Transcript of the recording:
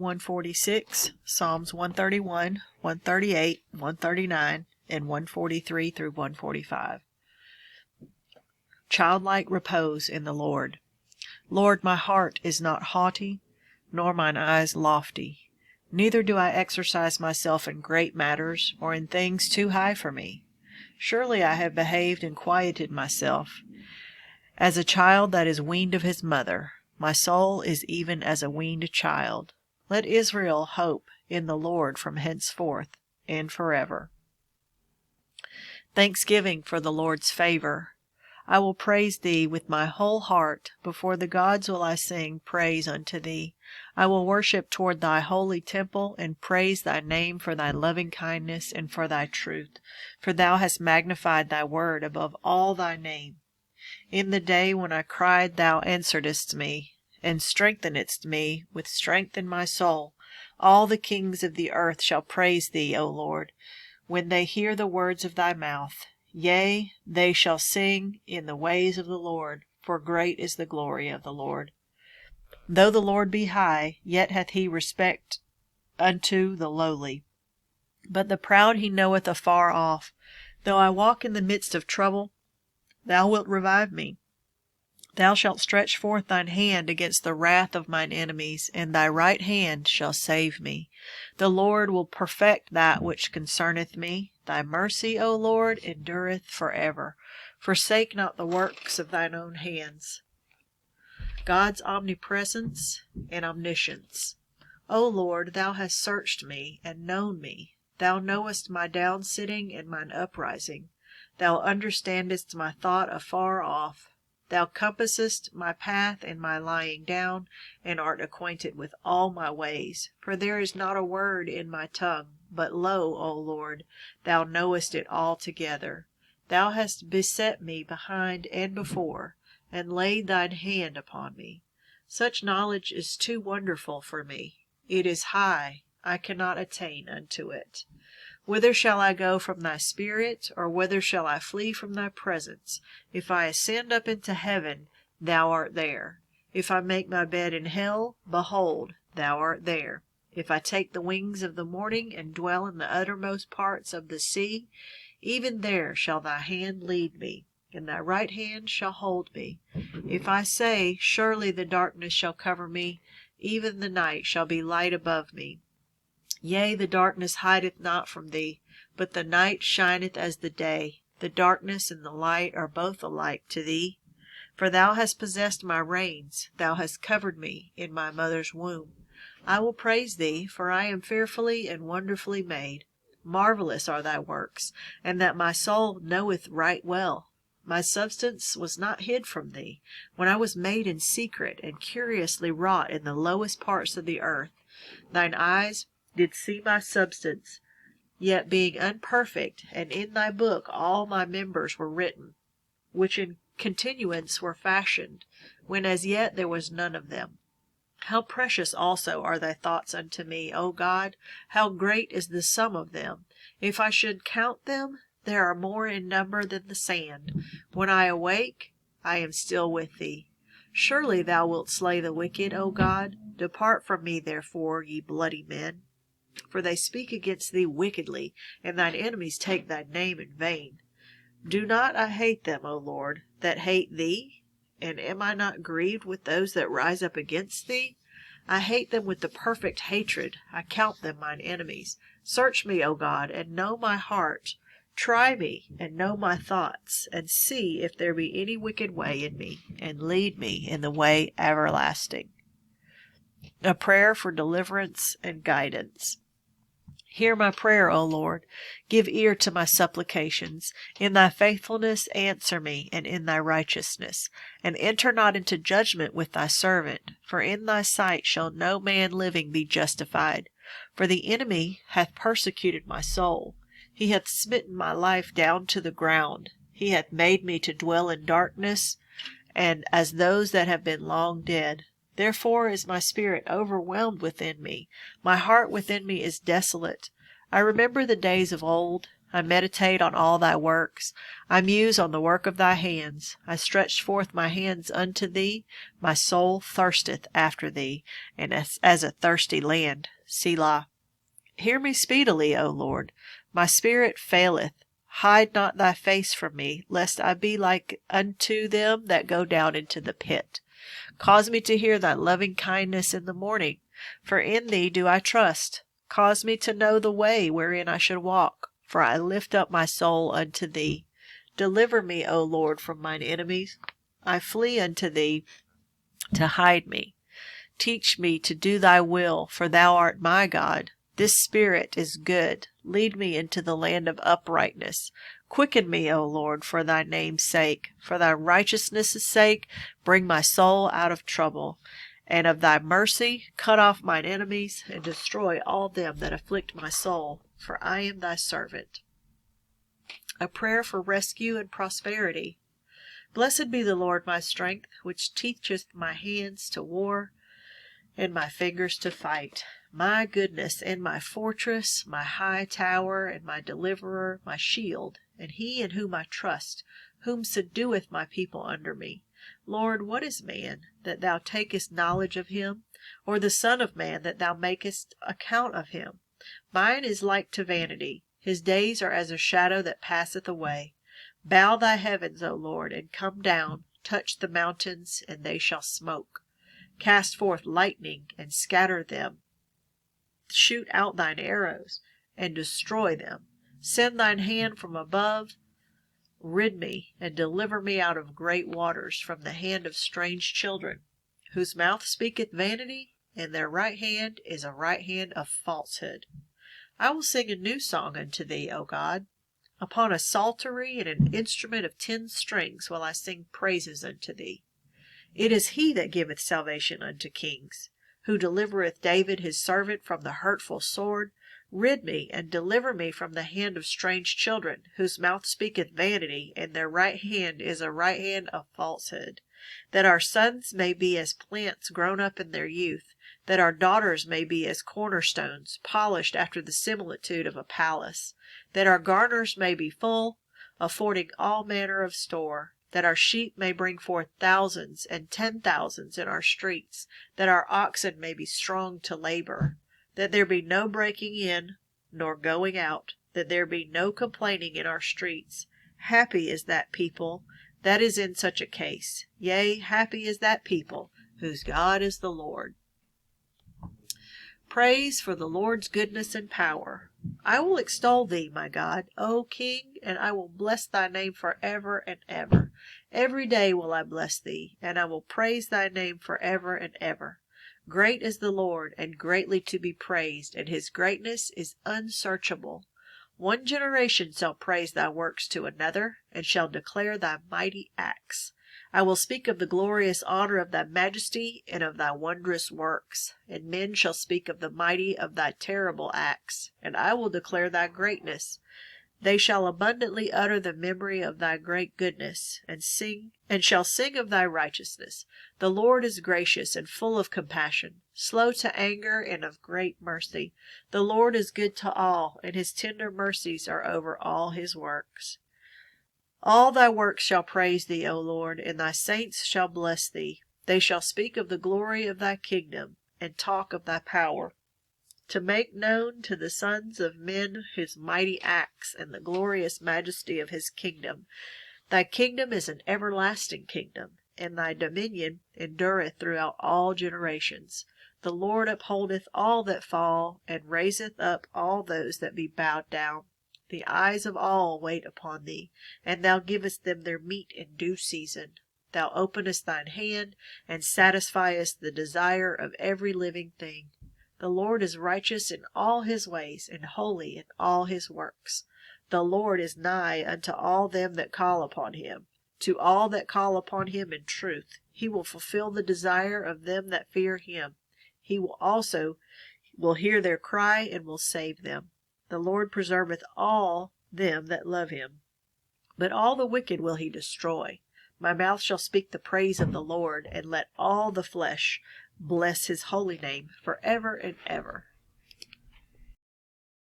146, Psalms 131, 138, 139, and 143 through 145. Childlike repose in the Lord. Lord, my heart is not haughty, nor mine eyes lofty. Neither do I exercise myself in great matters, or in things too high for me. Surely I have behaved and quieted myself, as a child that is weaned of his mother. My soul is even as a weaned child. Let Israel hope in the Lord from henceforth and forever. Thanksgiving for the Lord's favor. I will praise thee with my whole heart. Before the gods will I sing praise unto thee. I will worship toward thy holy temple, and praise thy name for thy loving kindness and for thy truth. For thou hast magnified thy word above all thy name. In the day when I cried, thou answeredst me, and strengthenedst me with strength in my soul. All the kings of the earth shall praise thee, O Lord, when they hear the words of thy mouth. Yea, they shall sing in the ways of the Lord, for great is the glory of the Lord. Though the Lord be high, yet hath he respect unto the lowly. But the proud he knoweth afar off. Though I walk in the midst of trouble, thou wilt revive me. Thou shalt stretch forth thine hand against the wrath of mine enemies, and thy right hand shall save me. The Lord will perfect that which concerneth me. Thy mercy, O Lord, endureth forever. Forsake not the works of thine own hands. God's omnipresence and omniscience. O Lord, thou hast searched me and known me. Thou knowest my downsitting and mine uprising. Thou understandest my thought afar off. Thou compassest my path and my lying down, and art acquainted with all my ways. For there is not a word in my tongue, but lo, O Lord, thou knowest it altogether. Thou hast beset me behind and before, and laid thine hand upon me. Such knowledge is too wonderful for me. It is high, I cannot attain unto it. Whither shall I go from thy spirit, or whither shall I flee from thy presence? If I ascend up into heaven, thou art there. If I make my bed in hell, behold, thou art there. If I take the wings of the morning and dwell in the uttermost parts of the sea, even there shall thy hand lead me, and thy right hand shall hold me. If I say, surely the darkness shall cover me, even the night shall be light above me. Yea, the darkness hideth not from thee, but the night shineth as the day. The darkness and the light are both alike to thee. For thou hast possessed my reins, thou hast covered me in my mother's womb. I will praise thee, for I am fearfully and wonderfully made. Marvelous are thy works, and that my soul knoweth right well. My substance was not hid from thee, when I was made in secret and curiously wrought in the lowest parts of the earth. Thine eyes did see my substance, yet being unperfect, and in thy book all my members were written, which in continuance were fashioned, when as yet there was none of them. How precious also are thy thoughts unto me, O God! How great is the sum of them! If I should count them, there are more in number than the sand. When I awake, I am still with thee. Surely thou wilt slay the wicked, O God. Depart from me, therefore, ye bloody men. For they speak against thee wickedly, and thine enemies take thy name in vain. Do not I hate them, O Lord, that hate thee? And am I not grieved with those that rise up against thee? I hate them with the perfect hatred. I count them mine enemies. Search me, O God, and know my heart. Try me, and know my thoughts, and see if there be any wicked way in me, and lead me in the way everlasting. A prayer for deliverance and guidance. Hear my prayer, O Lord. Give ear to my supplications. In thy faithfulness answer me, and in thy righteousness. And enter not into judgment with thy servant. For in thy sight shall no man living be justified. For the enemy hath persecuted my soul. He hath smitten my life down to the ground. He hath made me to dwell in darkness, and as those that have been long dead. Therefore is my spirit overwhelmed within me. My heart within me is desolate. I remember the days of old. I meditate on all thy works. I muse on the work of thy hands. I stretch forth my hands unto thee. My soul thirsteth after thee, and as a thirsty land. Selah. Hear me speedily, O Lord. My spirit faileth. Hide not thy face from me, lest I be like unto them that go down into the pit. Cause me to hear thy loving kindness in the morning, for in thee do I trust. Cause me to know the way wherein I should walk, for I lift up my soul unto thee. Deliver me, O Lord, from mine enemies. I flee unto thee to hide me. Teach me to do thy will, for thou art my God. This spirit is good. Lead me into the land of uprightness. Quicken me, O Lord, for thy name's sake. For thy righteousness' sake, bring my soul out of trouble. And of thy mercy, cut off mine enemies, and destroy all them that afflict my soul. For I am thy servant. A prayer for rescue and prosperity. Blessed be the Lord my strength, which teacheth my hands to war, and my fingers to fight. My goodness and my fortress, my high tower, and my deliverer, my shield, and he in whom I trust, whom subdueth my people under me. Lord, what is man, that thou takest knowledge of him? Or the son of man, that thou makest account of him? Mine is like to vanity. His days are as a shadow that passeth away. Bow thy heavens, O Lord, and come down. Touch the mountains, and they shall smoke. Cast forth lightning, and scatter them. Shoot out thine arrows, and destroy them. Send thine hand from above. Rid me, and deliver me out of great waters, from the hand of strange children, whose mouth speaketh vanity, and their right hand is a right hand of falsehood. I will sing a new song unto thee, O God. Upon a psaltery and an instrument of 10 strings will I sing praises unto thee. It is he that giveth salvation unto kings, who delivereth David his servant from the hurtful sword. Rid me, and deliver me from the hand of strange children, whose mouth speaketh vanity, and their right hand is a right hand of falsehood. That our sons may be as plants grown up in their youth, that our daughters may be as cornerstones, polished after the similitude of a palace, that our garners may be full, affording all manner of store, that our sheep may bring forth thousands and 10,000s in our streets, that our oxen may be strong to labor, that there be no breaking in nor going out, that there be no complaining in our streets. Happy is that people that is in such a case. Yea, happy is that people whose God is the Lord. Praise for the Lord's goodness and power. I will extol thee, my God, O King, and I will bless thy name forever and ever. Every day will I bless thee, and I will praise thy name forever and ever. Great is the Lord, and greatly to be praised, and his greatness is unsearchable. One generation shall praise thy works to another, and shall declare thy mighty acts. I will speak of the glorious honor of thy majesty, and of thy wondrous works. And men shall speak of the mighty of thy terrible acts, and I will declare thy greatness. They shall abundantly utter the memory of thy great goodness, and shall sing of thy righteousness. The Lord is gracious and full of compassion, slow to anger and of great mercy. The Lord is good to all, and his tender mercies are over all his works. All thy works shall praise thee, O Lord, and thy saints shall bless thee. They shall speak of the glory of thy kingdom, and talk of thy power, to make known to the sons of men his mighty acts and the glorious majesty of his kingdom. Thy kingdom is an everlasting kingdom, and thy dominion endureth throughout all generations. The Lord upholdeth all that fall, and raiseth up all those that be bowed down. The eyes of all wait upon thee, and thou givest them their meat in due season. Thou openest thine hand, and satisfiest the desire of every living thing. The Lord is righteous in all his ways, and holy in all his works. The Lord is nigh unto all them that call upon him, to all that call upon him in truth. He will fulfill the desire of them that fear him. He will also hear their cry, and will save them. The Lord preserveth all them that love him, but all the wicked will he destroy. My mouth shall speak the praise of the Lord, and let all the flesh bless his holy name forever and ever.